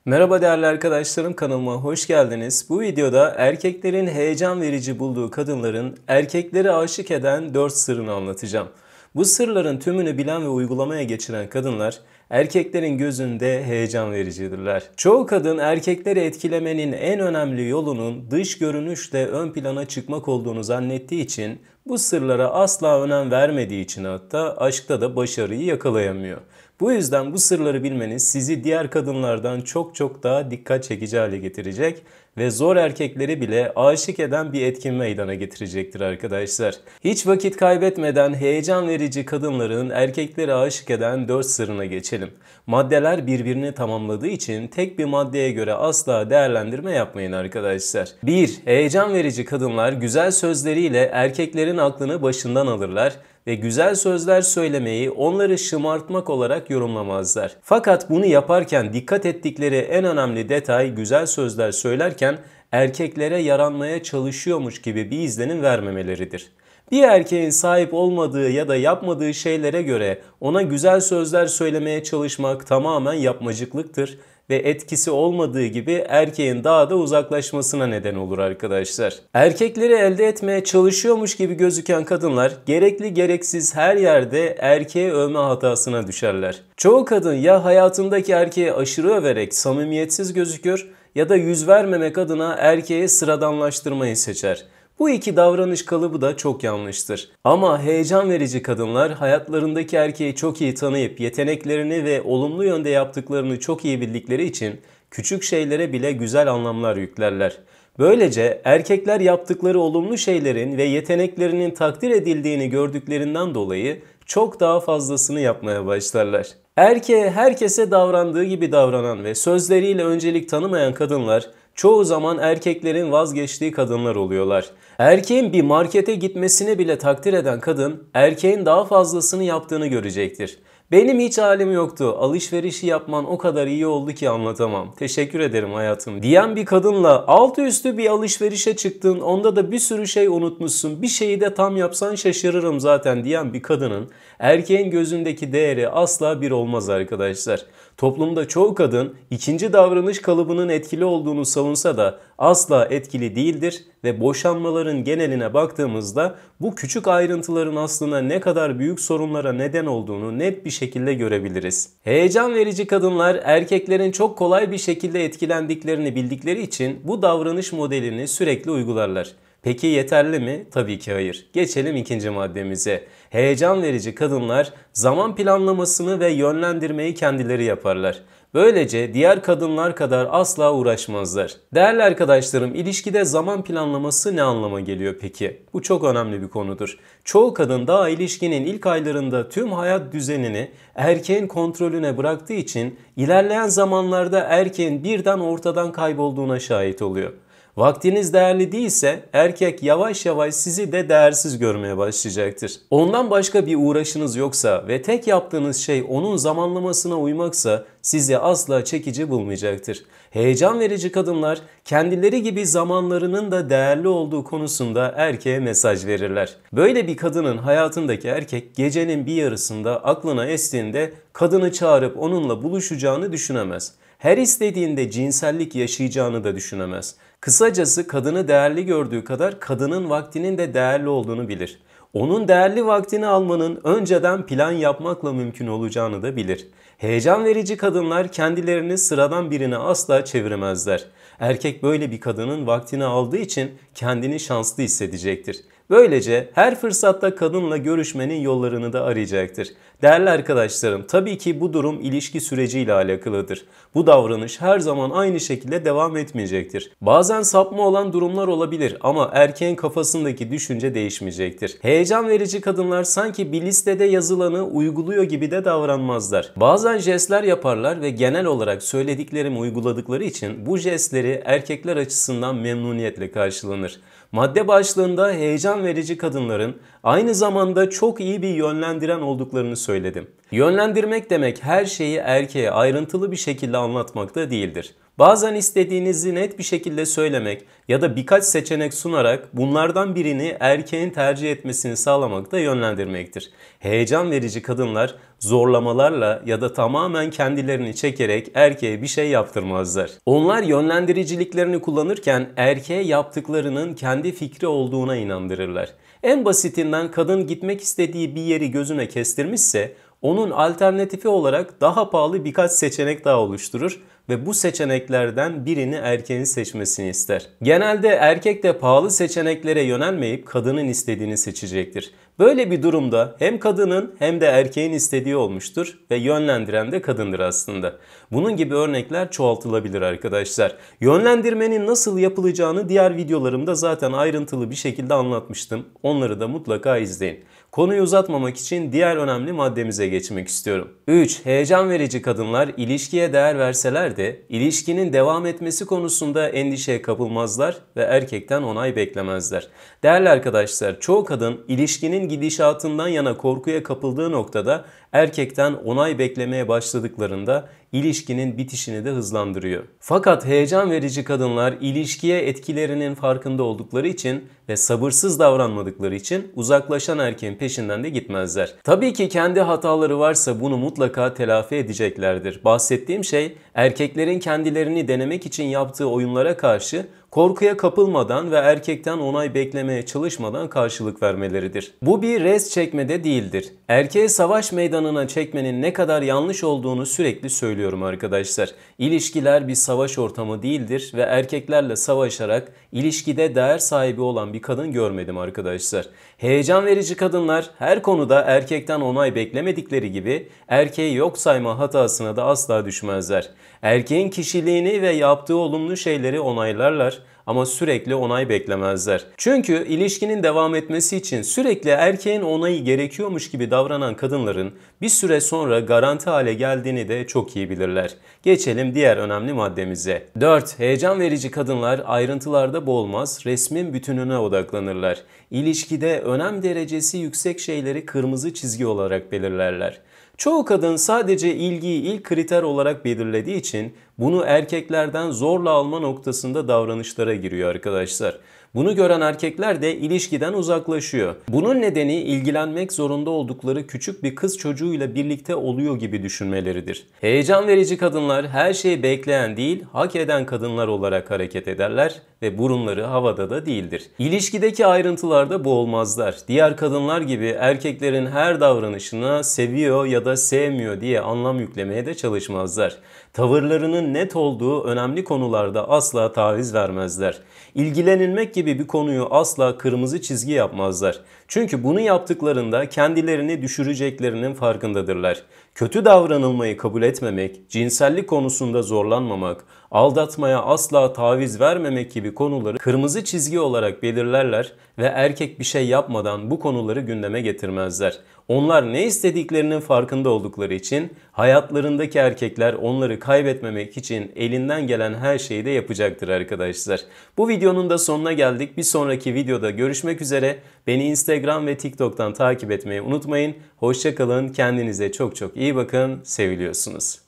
Merhaba değerli arkadaşlarım, kanalıma hoş geldiniz. Bu videoda erkeklerin heyecan verici bulduğu kadınların erkekleri aşık eden 4 sırrını anlatacağım. Bu sırların tümünü bilen ve uygulamaya geçiren kadınlar erkeklerin gözünde heyecan vericidirler. Çoğu kadın erkekleri etkilemenin en önemli yolunun dış görünüşle ön plana çıkmak olduğunu zannettiği için bu sırlara asla önem vermediği için hatta aşkta da başarıyı yakalayamıyor. Bu yüzden bu sırları bilmeniz sizi diğer kadınlardan çok daha dikkat çekici hale getirecek ve zor erkekleri bile aşık eden bir etkin meydana getirecektir arkadaşlar. Hiç vakit kaybetmeden heyecan verici kadınların erkekleri aşık eden 4 sırrına geçelim. Maddeler birbirini tamamladığı için tek bir maddeye göre asla değerlendirme yapmayın arkadaşlar. 1. Heyecan verici kadınlar güzel sözleriyle erkeklerin aklını başından alırlar ve güzel sözler söylemeyi onları şımartmak olarak yorumlamazlar. Fakat bunu yaparken dikkat ettikleri en önemli detay güzel sözler söylerken erkeklere yaranmaya çalışıyormuş gibi bir izlenim vermemeleridir. Bir erkeğin sahip olmadığı ya da yapmadığı şeylere göre ona güzel sözler söylemeye çalışmak tamamen yapmacıklıktır ve etkisi olmadığı gibi erkeğin daha da uzaklaşmasına neden olur arkadaşlar. Erkekleri elde etmeye çalışıyormuş gibi gözüken kadınlar gerekli gereksiz her yerde erkeği övme hatasına düşerler. Çoğu kadın ya hayatındaki erkeği aşırı överek samimiyetsiz gözükür ya da yüz vermemek adına erkeği sıradanlaştırmayı seçer. Bu iki davranış kalıbı da çok yanlıştır. Ama heyecan verici kadınlar hayatlarındaki erkeği çok iyi tanıyıp yeteneklerini ve olumlu yönde yaptıklarını çok iyi bildikleri için küçük şeylere bile güzel anlamlar yüklerler. Böylece erkekler yaptıkları olumlu şeylerin ve yeteneklerinin takdir edildiğini gördüklerinden dolayı çok daha fazlasını yapmaya başlarlar. Erkeğe herkese davrandığı gibi davranan ve sözleriyle öncelik tanımayan kadınlar çoğu zaman erkeklerin vazgeçtiği kadınlar oluyorlar. Erkeğin bir markete gitmesini bile takdir eden kadın erkeğin daha fazlasını yaptığını görecektir. Benim hiç halim yoktu. Alışverişi yapman o kadar iyi oldu ki anlatamam. Teşekkür ederim hayatım diyen bir kadınla altı üstü bir alışverişe çıktın, onda da bir sürü şey unutmuşsun. Bir şeyi de tam yapsan şaşırırım zaten diyen bir kadının erkeğin gözündeki değeri asla bir olmaz arkadaşlar. Toplumda çoğu kadın ikinci davranış kalıbının etkili olduğunu savunsa da asla etkili değildir ve boşanmaların geneline baktığımızda bu küçük ayrıntıların aslında ne kadar büyük sorunlara neden olduğunu net bir şekilde görebiliriz. Heyecan verici kadınlar erkeklerin çok kolay bir şekilde etkilendiklerini bildikleri için bu davranış modelini sürekli uygularlar. Peki yeterli mi? Tabii ki hayır. Geçelim ikinci maddemize. Heyecan verici kadınlar zaman planlamasını ve yönlendirmeyi kendileri yaparlar. Böylece diğer kadınlar kadar asla uğraşmazlar. Değerli arkadaşlarım, ilişkide zaman planlaması ne anlama geliyor peki? Bu çok önemli bir konudur. Çoğu kadın daha ilişkinin ilk aylarında tüm hayat düzenini erkeğin kontrolüne bıraktığı için ilerleyen zamanlarda erkeğin birden ortadan kaybolduğuna şahit oluyor. Vaktiniz değerli değilse erkek yavaş yavaş sizi de değersiz görmeye başlayacaktır. Ondan başka bir uğraşınız yoksa ve tek yaptığınız şey onun zamanlamasına uymaksa sizi asla çekici bulmayacaktır. Heyecan verici kadınlar kendileri gibi zamanlarının da değerli olduğu konusunda erkeğe mesaj verirler. Böyle bir kadının hayatındaki erkek gecenin bir yarısında aklına estiğinde kadını çağırıp onunla buluşacağını düşünemez. Her istediğinde cinsellik yaşayacağını da düşünemez. Kısacası kadını değerli gördüğü kadar kadının vaktinin de değerli olduğunu bilir. Onun değerli vaktini almanın önceden plan yapmakla mümkün olacağını da bilir. Heyecan verici kadınlar kendilerini sıradan birine asla çeviremezler. Erkek böyle bir kadının vaktini aldığı için kendini şanslı hissedecektir. Böylece her fırsatta kadınla görüşmenin yollarını da arayacaktır. Değerli arkadaşlarım, tabii ki bu durum ilişki süreciyle alakalıdır. Bu davranış her zaman aynı şekilde devam etmeyecektir. Bazen sapma olan durumlar olabilir ama erkeğin kafasındaki düşünce değişmeyecektir. Heyecan verici kadınlar sanki bir listede yazılanı uyguluyor gibi de davranmazlar. Bazen jestler yaparlar ve genel olarak söylediklerimi uyguladıkları için bu jestleri erkekler açısından memnuniyetle karşılanır. Madde başlığında heyecan verici kadınların aynı zamanda çok iyi bir yönlendiren olduklarını söyledim. Yönlendirmek demek her şeyi erkeğe ayrıntılı bir şekilde anlatmak da değildir. Bazen istediğinizi net bir şekilde söylemek ya da birkaç seçenek sunarak bunlardan birini erkeğin tercih etmesini sağlamak da yönlendirmektir. Heyecan verici kadınlar zorlamalarla ya da tamamen kendilerini çekerek erkeğe bir şey yaptırmazlar. Onlar yönlendiriciliklerini kullanırken erkeğe yaptıklarının kendi fikri olduğuna inandırırlar. En basitinden kadın gitmek istediği bir yeri gözüne kestirmişse onun alternatifi olarak daha pahalı birkaç seçenek daha oluşturur ve bu seçeneklerden birini erkeğin seçmesini ister. Genelde erkek de pahalı seçeneklere yönelmeyip kadının istediğini seçecektir. Böyle bir durumda hem kadının hem de erkeğin istediği olmuştur ve yönlendiren de kadındır aslında. Bunun gibi örnekler çoğaltılabilir arkadaşlar. Yönlendirmenin nasıl yapılacağını diğer videolarımda zaten ayrıntılı bir şekilde anlatmıştım. Onları da mutlaka izleyin. Konuyu uzatmamak için diğer önemli maddemize geçmek istiyorum. 3. Heyecan verici kadınlar ilişkiye değer verseler de ilişkinin devam etmesi konusunda endişeye kapılmazlar ve erkekten onay beklemezler. Değerli arkadaşlar, çoğu kadın ilişkinin gidişatından yana korkuya kapıldığı noktada erkekten onay beklemeye başladıklarında ilişkinin bitişini de hızlandırıyor. Fakat heyecan verici kadınlar ilişkiye etkilerinin farkında oldukları için ve sabırsız davranmadıkları için uzaklaşan erkeğin peşinden de gitmezler. Tabii ki kendi hataları varsa bunu mutlaka telafi edeceklerdir. Bahsettiğim şey erkeklerin kendilerini denemek için yaptığı oyunlara karşı korkuya kapılmadan ve erkekten onay beklemeye çalışmadan karşılık vermeleridir. Bu bir res çekmede değildir. Erkeği savaş meydanına çekmenin ne kadar yanlış olduğunu sürekli söylüyorum arkadaşlar. İlişkiler bir savaş ortamı değildir ve erkeklerle savaşarak ilişkide değer sahibi olan bir kadın görmedim arkadaşlar. Heyecan verici kadınlar her konuda erkekten onay beklemedikleri gibi erkeği yok sayma hatasına da asla düşmezler. Erkeğin kişiliğini ve yaptığı olumlu şeyleri onaylarlar ama sürekli onay beklemezler. Çünkü ilişkinin devam etmesi için sürekli erkeğin onayı gerekiyormuş gibi davranan kadınların bir süre sonra garanti hale geldiğini de çok iyi bilirler. Geçelim diğer önemli maddemize. 4. Heyecan verici kadınlar ayrıntılarda boğulmaz, resmin bütününe odaklanırlar. İlişkide önem derecesi yüksek şeyleri kırmızı çizgi olarak belirlerler. Çoğu kadın sadece ilgiyi ilk kriter olarak belirlediği için bunu erkeklerden zorla alma noktasında davranışlara giriyor arkadaşlar. Bunu gören erkekler de ilişkiden uzaklaşıyor. Bunun nedeni ilgilenmek zorunda oldukları küçük bir kız çocuğuyla birlikte oluyor gibi düşünmeleridir. Heyecan verici kadınlar her şeyi bekleyen değil, hak eden kadınlar olarak hareket ederler ve burunları havada da değildir. İlişkideki ayrıntılarda boğulmazlar. Diğer kadınlar gibi erkeklerin her davranışına seviyor ya da sevmiyor diye anlam yüklemeye de çalışmazlar. Tavırlarının net olduğu önemli konularda asla taviz vermezler. İlgilenilmek gibi bir konuyu asla kırmızı çizgi yapmazlar. Çünkü bunu yaptıklarında kendilerini düşüreceklerinin farkındadırlar. Kötü davranılmayı kabul etmemek, cinsellik konusunda zorlanmamak, aldatmaya asla taviz vermemek gibi konuları kırmızı çizgi olarak belirlerler ve erkek bir şey yapmadan bu konuları gündeme getirmezler. Onlar ne istediklerinin farkında oldukları için hayatlarındaki erkekler onları kaybetmemek için elinden gelen her şeyi de yapacaktır arkadaşlar. Bu videonun da sonuna geldik. Bir sonraki videoda görüşmek üzere. Beni Instagram ve TikTok'tan takip etmeyi unutmayın. Hoşça kalın. Kendinize çok çok iyi bakın. Seviliyorsunuz.